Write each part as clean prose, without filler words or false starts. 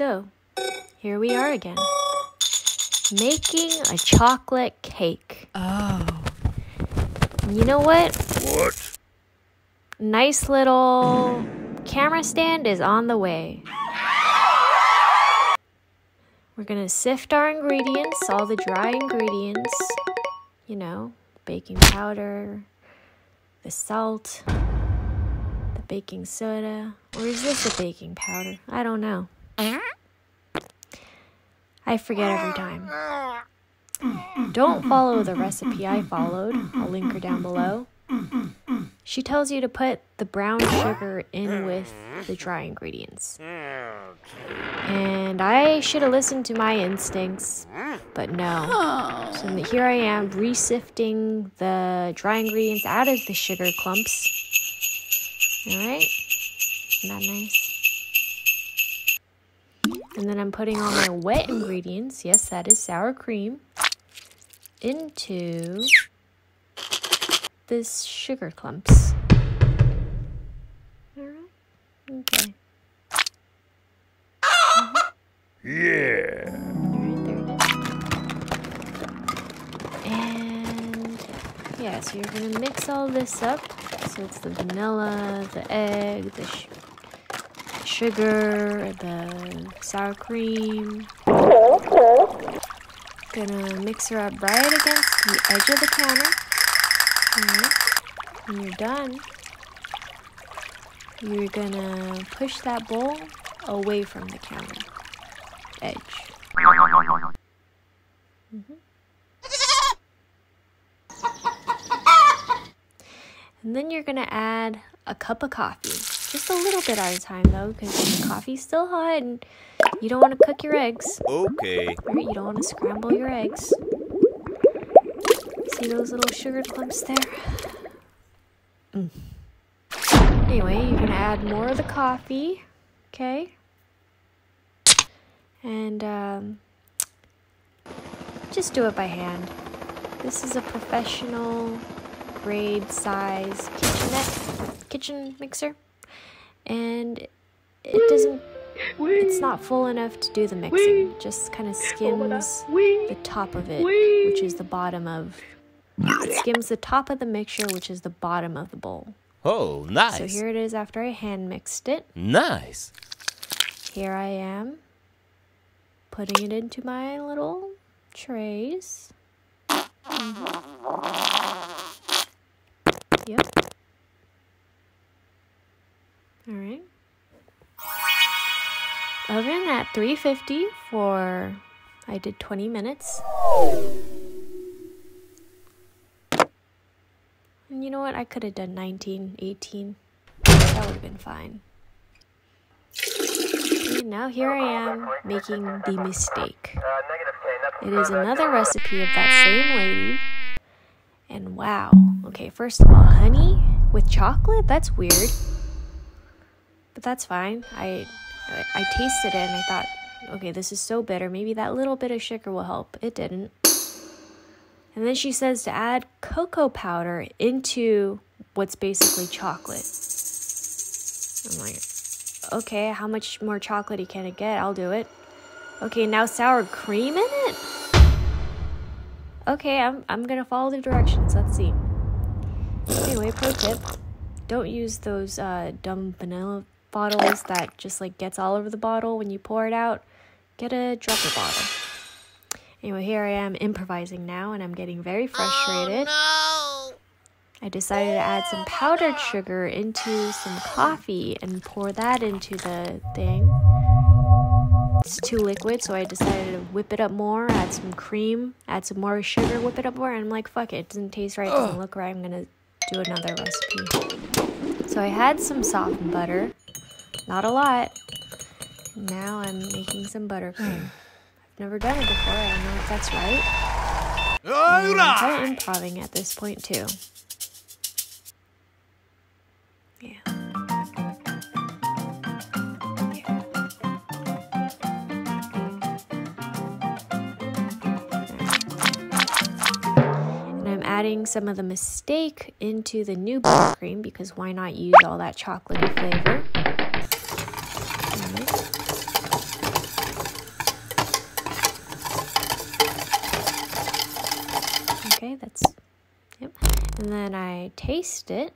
so, here we are again. Making a chocolate cake. Oh. You know what? What? Nice little camera stand is on the way. We're gonna sift our ingredients, all the dry ingredients. You know, baking powder, the salt, the baking soda. Or is this a baking powder? I don't know. I forget every time. Don't follow the recipe I followed. I'll link her down below. She tells you to put the brown sugar in with the dry ingredients. And I should have listened to my instincts, but no. So here I am re-sifting the dry ingredients out of the sugar clumps. Alright? Isn't that nice? And then I'm putting all my wet ingredients, yes, that is sour cream, into this sugar clumps. Alright? Okay. Yeah. Alright, there it is. And yeah, so you're gonna mix all this up. So it's the vanilla, the egg, the sugar, the sour cream. Gonna mix her up right against the edge of the counter. Alright. When you're done, you're gonna push that bowl away from the counter edge. And then you're gonna add a cup of coffee. Just a little bit at a time though, because the coffee's still hot and you don't want to cook your eggs. Okay. Right? You don't want to scramble your eggs. See those little sugar clumps there? Anyway, you're gonna add more of the coffee. Okay. And just do it by hand. This is a professional grade size kitchen mixer, and it's not full enough to do the mixing. It just kind of skims the top of it, which is the bottom of it skims the top of the mixture, which is the bottom of the bowl. Oh, nice. So here it is after I hand mixed it. Nice. Here I am putting it into my little trays. Yep. Alright. Oven at 350 for, I did 20 minutes. And you know what? I could have done 19, 18. That would have been fine. And now here I am making the mistake. It is another recipe of that same lady. And wow. Okay, first of all, honey with chocolate? That's weird. But that's fine. I tasted it and I thought, okay, this is so bitter. Maybe that little bit of sugar will help. It didn't. And then she says to add cocoa powder into what's basically chocolate. I'm like, okay, how much more chocolatey can it get? I'll do it. Okay, now sour cream in it? Okay, I'm gonna follow the directions. Let's see. Anyway, pro tip. Don't use those dumb vanilla bottles that just like gets all over the bottle when you pour it out. Get a dropper bottle. Anyway, here I am improvising now and I'm getting very frustrated. Oh, I decided to add some powdered sugar into some coffee and pour that into the thing. It's too liquid, so I decided to whip it up more, add some cream, add some more sugar, whip it up more, and I'm like, fuck it, it doesn't taste right, it doesn't look right, I'm gonna do another recipe. So I had some softened butter, not a lot. Now I'm making some buttercream. I've never done it before, I don't know if that's right. I'm kind of improvising at this point too. Yeah. Adding some of the mistake into the new buttercream because why not use all that chocolatey flavor? that's, yep. And then I taste it.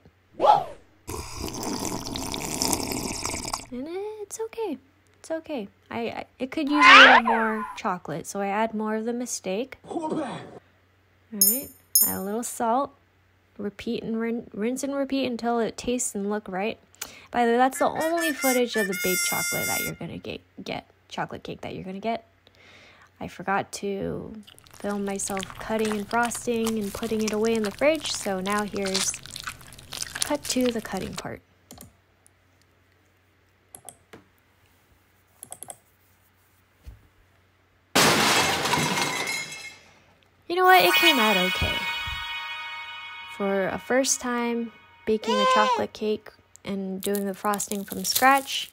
And it's okay. It's okay. It could use a little more chocolate, so I add more of the mistake. Alright, add a little salt. Repeat and rinse and repeat until it tastes and look right. By the way, that's the only footage of the baked chocolate that you're gonna get. Chocolate cake that you're gonna get. I forgot to film myself cutting and frosting and putting it away in the fridge, so now here's cut to the cutting part. You know what? It came out okay. For a first time baking a chocolate cake and doing the frosting from scratch,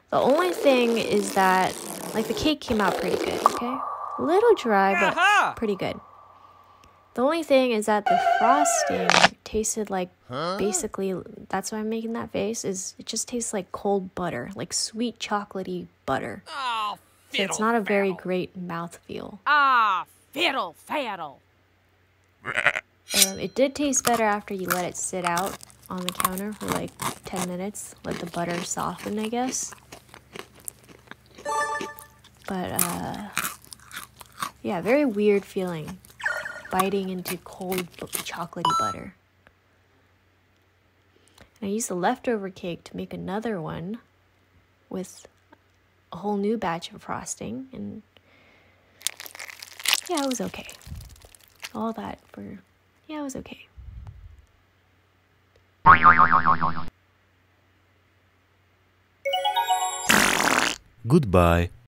the only thing is that, like, the cake came out pretty good, okay? A little dry, but pretty good. The only thing is that the frosting tasted like, basically, that's why I'm making that face, is it just tastes like cold butter, like sweet chocolatey butter. Oh, so it's not a very great mouthfeel. Ah, fiddle faddle. It did taste better after you let it sit out on the counter for like 10 minutes. Let the butter soften, I guess. But, yeah, very weird feeling. Biting into cold chocolatey butter. And I used the leftover cake to make another one with a whole new batch of frosting. And, yeah, it was okay. All that for... Yeah, it was okay. Goodbye.